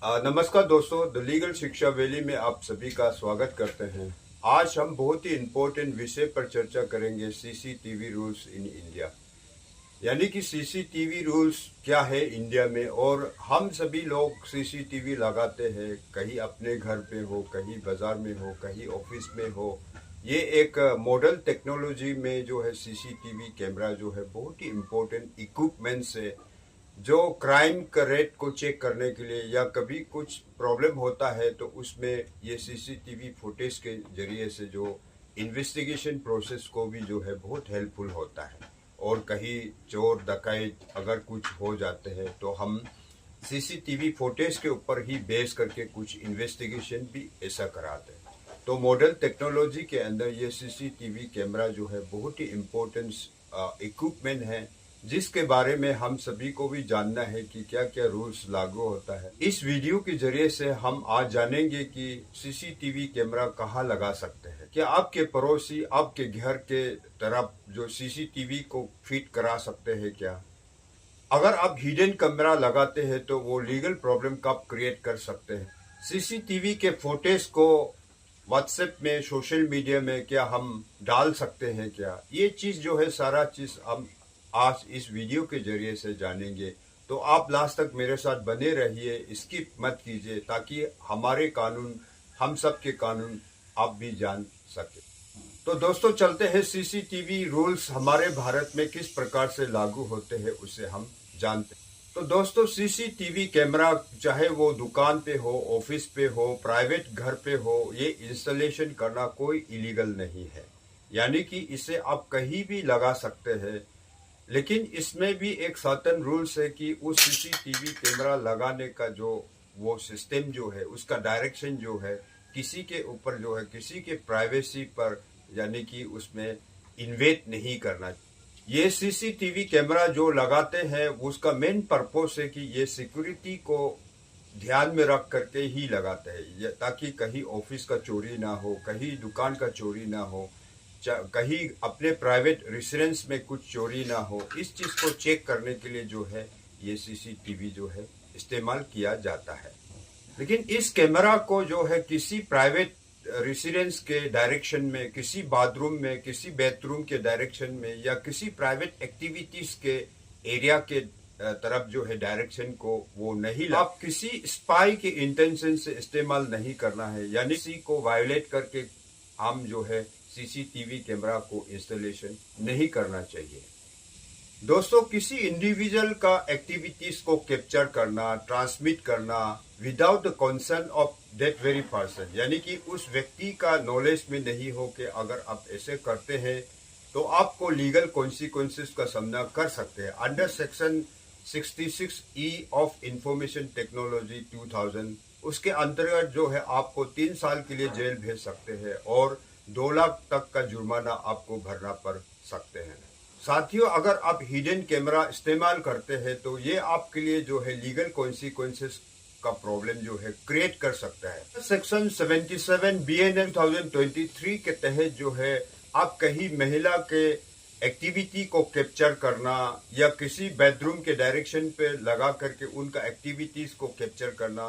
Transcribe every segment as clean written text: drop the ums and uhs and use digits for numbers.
नमस्कार दोस्तों, the legal शिक्षा वैली में आप सभी का स्वागत करते हैं। आज हम बहुत ही इम्पोर्टेंट विषय पर चर्चा करेंगे, सीसीटीवी रूल्स इन इंडिया। यानी कि सीसीटीवी रूल्स क्या है इंडिया में, और हम सभी लोग सीसीटीवी लगाते हैं, कहीं अपने घर पे हो, कहीं बाजार में हो, कहीं ऑफिस में हो। ये एक मॉडर्न टेक्नोलॉजी में जो है सीसीटीवी कैमरा जो है बहुत ही इम्पोर्टेंट इक्विपमेंट्स है, जो क्राइम का रेट को चेक करने के लिए या कभी कुछ प्रॉब्लम होता है तो उसमें ये सीसीटीवी फुटेज के जरिए से जो इन्वेस्टिगेशन प्रोसेस को भी जो है बहुत हेल्पफुल होता है। और कहीं चोर डकैत अगर कुछ हो जाते हैं तो हम सीसीटीवी फुटेज के ऊपर ही बेस करके कुछ इन्वेस्टिगेशन भी ऐसा कराते हैं। तो मॉडर्न टेक्नोलॉजी के अंदर ये सीसीटीवी कैमरा जो है बहुत ही इम्पोर्टेंट इक्विपमेंट है, जिसके बारे में हम सभी को भी जानना है कि क्या क्या रूल्स लागू होता है। इस वीडियो के जरिए से हम आज जानेंगे कि सीसीटीवी कैमरा कहाँ लगा सकते हैं। क्या आपके पड़ोसी आपके घर के तरफ जो सीसीटीवी को फिट करा सकते हैं क्या? अगर आप हिडन कैमरा लगाते हैं तो वो लीगल प्रॉब्लम कब क्रिएट कर सकते हैं? सीसीटीवी के फुटेज को व्हाट्सएप में, सोशल मीडिया में क्या हम डाल सकते हैं क्या? ये चीज जो है, सारा चीज हम आज इस वीडियो के जरिए से जानेंगे। तो आप लास्ट तक मेरे साथ बने रहिए, स्किप मत कीजिए, ताकि हमारे कानून, हम सब के कानून आप भी जान सके। तो दोस्तों चलते हैं, सीसीटीवी रूल्स हमारे भारत में किस प्रकार से लागू होते हैं उसे हम जानते हैं। तो दोस्तों, सीसीटीवी कैमरा चाहे वो दुकान पे हो, ऑफिस पे हो, प्राइवेट घर पे हो, ये इंस्टॉलेशन करना कोई इलीगल नहीं है। यानी कि इसे आप कहीं भी लगा सकते हैं। लेकिन इसमें भी एक सर्टेन रूल्स है कि उस सीसीटीवी कैमरा लगाने का जो वो सिस्टम जो है, उसका डायरेक्शन जो है, किसी के ऊपर जो है, किसी के प्राइवेसी पर, यानी कि उसमें इन्वेट नहीं करना। ये सीसीटीवी कैमरा जो लगाते हैं उसका मेन पर्पस है कि ये सिक्योरिटी को ध्यान में रख करके ही लगाते हैं, ताकि कहीं ऑफिस का चोरी ना हो, कहीं दुकान का चोरी ना हो, कहीं अपने प्राइवेट रेसिडेंस में कुछ चोरी ना हो। इस चीज को चेक करने के लिए जो है ये सीसीटीवी जो है इस्तेमाल किया जाता है। लेकिन इस कैमरा को जो है किसी प्राइवेट रेसिडेंस के डायरेक्शन में, किसी बाथरूम में, किसी बेडरूम के डायरेक्शन में, या किसी प्राइवेट एक्टिविटीज के एरिया के तरफ जो है डायरेक्शन को वो नहीं आप किसी स्पाई के इंटेंशन से इस्तेमाल नहीं करना है। यानी किसी को वायोलेट करके हम जो है सीसीटीवी कैमरा को इंस्टॉलेशन नहीं करना चाहिए। दोस्तों, किसी इंडिविजुअल का एक्टिविटीज को कैप्चर करना, ट्रांसमिट करना without the concern of that very person, यानी कि उस व्यक्ति का नॉलेज में नहीं हो कि अगर आप ऐसे करते हैं तो आपको लीगल कॉन्सिक्वेंसेस का सामना कर सकते हैं। Under section 66E of information technology 2000, उसके अंतर्गत जो है आपको 3 साल के लिए जेल भेज सकते हैं और 2 लाख तक का जुर्माना आपको भरना पड़ सकते हैं। साथियों, अगर आप हिडन कैमरा इस्तेमाल करते हैं तो ये आपके लिए जो है लीगल कॉन्सिक्वेंसेस का प्रॉब्लम जो है क्रिएट कर सकता है। सेक्शन 77 BNM 2023 के तहत जो है आप कहीं महिला के एक्टिविटी को कैप्चर करना या किसी बेडरूम के डायरेक्शन पे लगा करके उनका एक्टिविटीज को कैप्चर करना,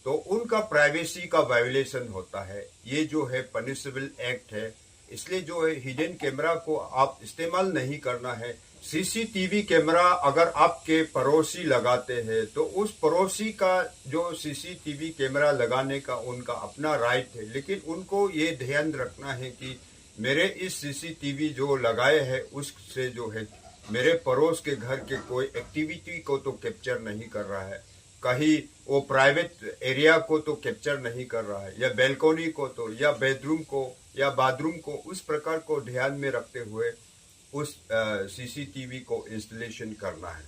तो उनका प्राइवेसी का वायोलेशन होता है। ये जो है पनिशेबल एक्ट है। इसलिए जो है हिडन कैमरा को आप इस्तेमाल नहीं करना है। सीसीटीवी कैमरा अगर आपके पड़ोसी लगाते हैं तो उस पड़ोसी का जो सीसीटीवी कैमरा लगाने का उनका अपना राइट है, लेकिन उनको ये ध्यान रखना है कि मेरे इस सीसीटीवी जो लगाए हैं उससे जो है मेरे पड़ोस के घर के कोई एक्टिविटी को तो कैप्चर नहीं कर रहा है, कहीं वो प्राइवेट एरिया को तो कैप्चर नहीं कर रहा है, या बैल्कोनी को तो, या बेडरूम को या बाथरूम को, उस प्रकार को ध्यान में रखते हुए उस सीसीटीवी को इंस्टॉलेशन करना है।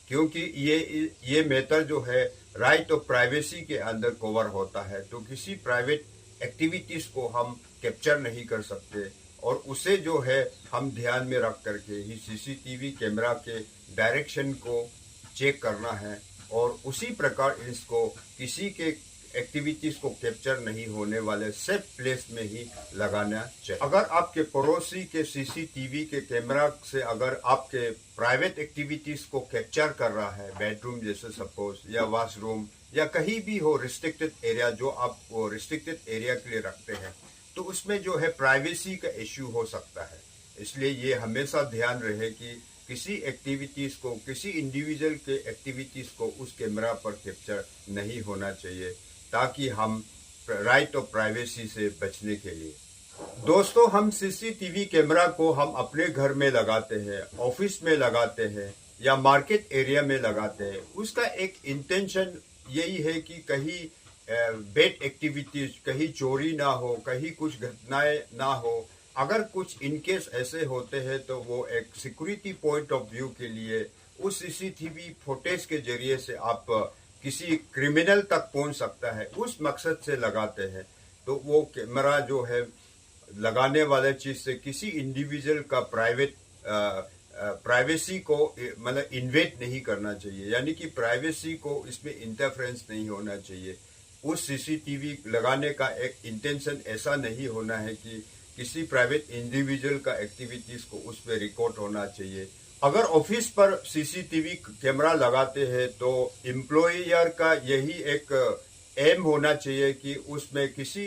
क्योंकि ये मेथड जो है राइट ऑफ प्राइवेसी के अंदर कवर होता है, तो किसी प्राइवेट एक्टिविटीज को हम कैप्चर नहीं कर सकते, और उसे जो है हम ध्यान में रख करके ही सीसीटीवी कैमरा के डायरेक्शन को चेक करना है, और उसी प्रकार इसको किसी के एक्टिविटीज को कैप्चर नहीं होने वाले सेफ प्लेस में ही लगाना चाहिए। अगर आपके पड़ोसी के सीसीटीवी के कैमरा से अगर आपके प्राइवेट एक्टिविटीज को कैप्चर कर रहा है, बेडरूम जैसे सपोज, या वॉशरूम या कहीं भी हो रिस्ट्रिक्टेड एरिया जो आप वो रिस्ट्रिक्टेड एरिया के लिए रखते हैं, तो उसमें जो है प्राइवेसी का इश्यू हो सकता है। इसलिए ये हमेशा ध्यान रहे कि किसी एक्टिविटीज को, किसी इंडिविजुअल के एक्टिविटीज को उस कैमरा पर कैप्चर नहीं होना चाहिए, ताकि हम राइट ऑफ प्राइवेसी से बचने के लिए। दोस्तों, हम सीसीटीवी कैमरा को हम अपने घर में लगाते हैं, ऑफिस में लगाते हैं या मार्केट एरिया में लगाते हैं। उसका एक इंटेंशन यही है कि कहीं बेड एक्टिविटीज, कहीं चोरी ना हो, कहीं कुछ घटनाएं ना हो। अगर कुछ इनकेस ऐसे होते हैं तो वो एक सिक्योरिटी पॉइंट ऑफ व्यू के लिए उस सीसीटीवी फुटेज के जरिए से आप किसी क्रिमिनल तक पहुंच सकता है, उस मकसद से लगाते हैं। तो वो कैमरा जो है लगाने वाले चीज से किसी इंडिविजुअल का प्राइवेसी को मतलब इन्वेट नहीं करना चाहिए, यानी कि प्राइवेसी को इसमें इंटरफेरेंस नहीं होना चाहिए। उस सीसीटीवी लगाने का एक इंटेंशन ऐसा नहीं होना है कि किसी प्राइवेट इंडिविजुअल का एक्टिविटीज को उस पर रिकॉर्ड होना चाहिए। अगर ऑफिस पर सीसीटीवी कैमरा लगाते हैं तो एम्प्लॉयर का यही एक एम होना चाहिए कि उसमें किसी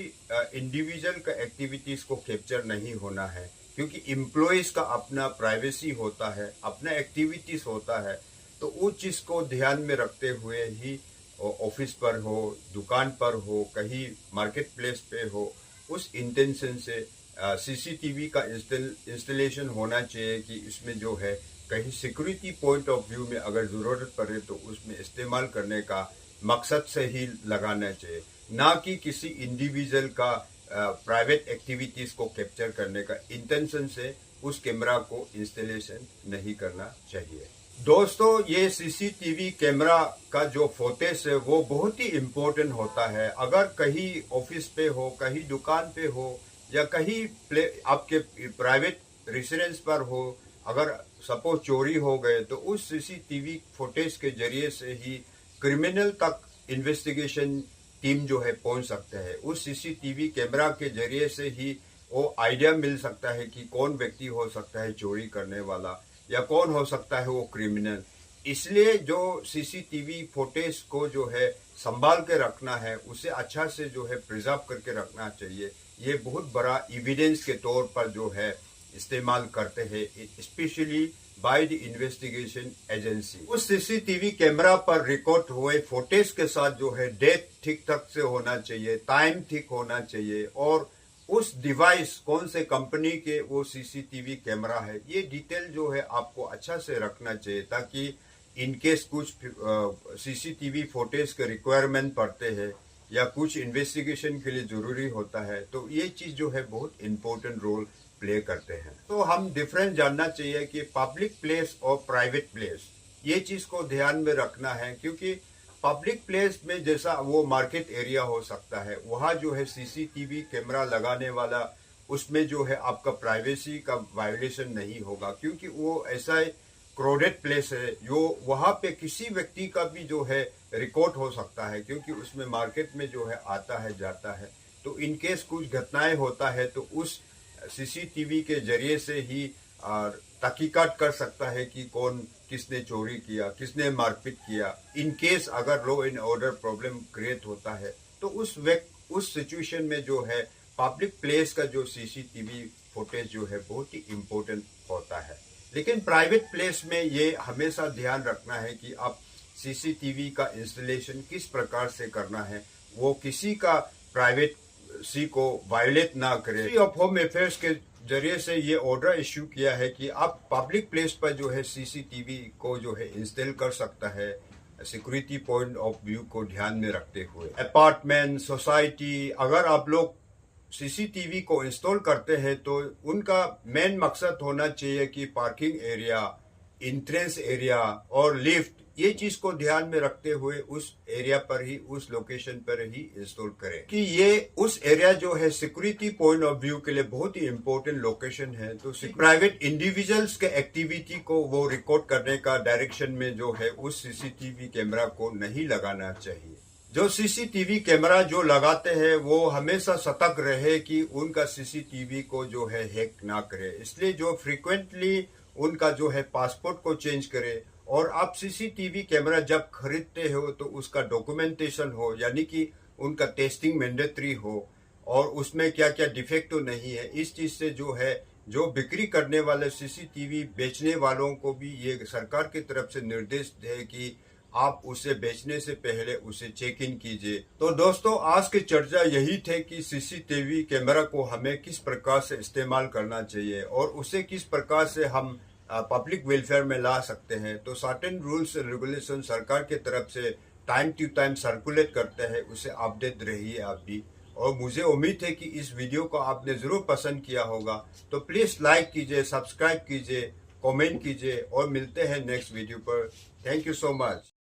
इंडिविजुअल का एक्टिविटीज को कैप्चर नहीं होना है, क्योंकि एम्प्लॉयज का अपना प्राइवेसी होता है, अपना एक्टिविटीज होता है। तो उस चीज को ध्यान में रखते हुए ही ऑफिस पर हो, दुकान पर हो, कहीं मार्केट प्लेस पे हो, उस इंटेंशन से सीसीटीवी का इंस्टॉलेशन होना चाहिए कि इसमें जो है कहीं सिक्योरिटी पॉइंट ऑफ व्यू में अगर जरूरत पड़े तो उसमें इस्तेमाल करने का मकसद से ही लगाना चाहिए, ना कि किसी इंडिविजुअल का प्राइवेट एक्टिविटीज को कैप्चर करने का इंटेंशन से उस कैमरा को इंस्टॉलेशन नहीं करना चाहिए। दोस्तों, ये सीसीटीवी कैमरा का जो फुटेज है वो बहुत ही इम्पोर्टेंट होता है। अगर कहीं ऑफिस पे हो, कहीं दुकान पे हो या कहीं आपके प्राइवेट रेसिडेंस पर हो, अगर सपोज चोरी हो गए तो उस सीसीटीवी फुटेज के जरिए से ही क्रिमिनल तक इन्वेस्टिगेशन टीम जो है पहुंच सकते हैं। उस सीसीटीवी कैमरा के जरिए से ही वो आइडिया मिल सकता है कि कौन व्यक्ति हो सकता है चोरी करने वाला या कौन हो सकता है वो क्रिमिनल। इसलिए जो सीसीटीवी फुटेज को जो है संभाल के रखना है, उसे अच्छा से जो है प्रिजर्व करके रखना चाहिए। ये बहुत बड़ा एविडेंस के तौर पर जो है इस्तेमाल करते हैं, specially by the investigation agency. उस सीसीटीवी कैमरा पर रिकॉर्ड हुए फुटेज के साथ जो है डेट ठीक ठाक से होना चाहिए, टाइम ठीक होना चाहिए, और उस डिवाइस कौन से कंपनी के वो सीसीटीवी कैमरा है, ये डिटेल जो है आपको अच्छा से रखना चाहिए, ताकि इनकेस कुछ सीसीटीवी फुटेज के रिक्वायरमेंट पड़ते हैं या कुछ इन्वेस्टिगेशन के लिए जरूरी होता है, तो ये चीज जो है बहुत इंपॉर्टेंट रोल प्ले करते हैं। तो हम डिफरेंस जानना चाहिए कि पब्लिक प्लेस और प्राइवेट प्लेस, ये चीज को ध्यान में रखना है, क्योंकि पब्लिक प्लेस में जैसा वो मार्केट एरिया हो सकता है, वहाँ जो है सीसीटीवी कैमरा लगाने वाला, उसमें जो है आपका प्राइवेसी का वायलेशन नहीं होगा, क्योंकि वो ऐसा क्राउडेड प्लेस है जो वहाँ पे किसी व्यक्ति का भी जो है रिकॉर्ड हो सकता है, क्योंकि उसमें मार्केट में जो है आता है जाता है। तो इनकेस कुछ घटनाएं होता है तो उस सीसीटीवी के जरिए से ही तहकीकात कर सकता है कि कौन किसने चोरी किया, किसने मारपीट किया। इन केस अगर law and order problem create होता है तो उस सिचुएशन में जो है पब्लिक प्लेस का जो सीसीटीवी फुटेज जो है बहुत ही इम्पोर्टेंट होता है। लेकिन प्राइवेट प्लेस में ये हमेशा ध्यान रखना है कि आप सीसीटीवी का इंस्टॉलेशन किस प्रकार से करना है, वो किसी का प्राइवेसी को वायलेट ना करे। मिनिस्ट्री ऑफ होम अफेयर्स के जरिए से ये ऑर्डर इश्यू किया है कि आप पब्लिक प्लेस पर जो है सीसीटीवी को जो है इंस्टॉल कर सकता है, सिक्योरिटी पॉइंट ऑफ व्यू को ध्यान में रखते हुए। अपार्टमेंट, सोसाइटी, अगर आप लोग सीसीटीवी को इंस्टॉल करते हैं तो उनका मेन मकसद होना चाहिए कि पार्किंग एरिया, एंट्रेंस एरिया और लिफ्ट, ये चीज को ध्यान में रखते हुए उस एरिया पर ही, उस लोकेशन पर ही इंस्टॉल करें, कि ये उस एरिया जो है सिक्योरिटी पॉइंट ऑफ व्यू के लिए बहुत ही इंपॉर्टेंट लोकेशन है। तो प्राइवेट इंडिविजुअल्स के एक्टिविटी को वो रिकॉर्ड करने का डायरेक्शन में जो है उस सीसीटीवी कैमरा को नहीं लगाना चाहिए। जो सीसीटीवी कैमरा जो लगाते हैं वो हमेशा सतर्क रहे कि उनका सीसीटीवी को जो है हैक ना करे। इसलिए जो फ्रीक्वेंटली उनका जो है पासपोर्ट को चेंज करे और आप सीसीटीवी कैमरा जब खरीदते हो तो उसका डॉक्यूमेंटेशन हो, यानी कि उनका टेस्टिंग मैंडेटरी हो और उसमें क्या क्या डिफेक्ट तो नहीं है। इस चीज से जो है, जो बिक्री करने वाले सीसीटीवी बेचने वालों को भी ये सरकार की तरफ से निर्देश है कि आप उसे बेचने से पहले उसे चेक इन कीजिए। तो दोस्तों, आज की चर्चा यही थे कि सीसीटीवी कैमरा को हमें किस प्रकार से इस्तेमाल करना चाहिए और उसे किस प्रकार से हम पब्लिक वेलफेयर में ला सकते हैं। तो सर्टेन रूल्स एंड रेगुलेशन सरकार की तरफ से टाइम टू टाइम सर्कुलेट करते हैं, उसे अपडेट रहिए आप भी। और मुझे उम्मीद है कि इस वीडियो को आपने जरूर पसंद किया होगा। तो प्लीज लाइक कीजिए, सब्सक्राइब कीजिए, कमेंट कीजिए और मिलते हैं नेक्स्ट वीडियो पर। Thank you so much.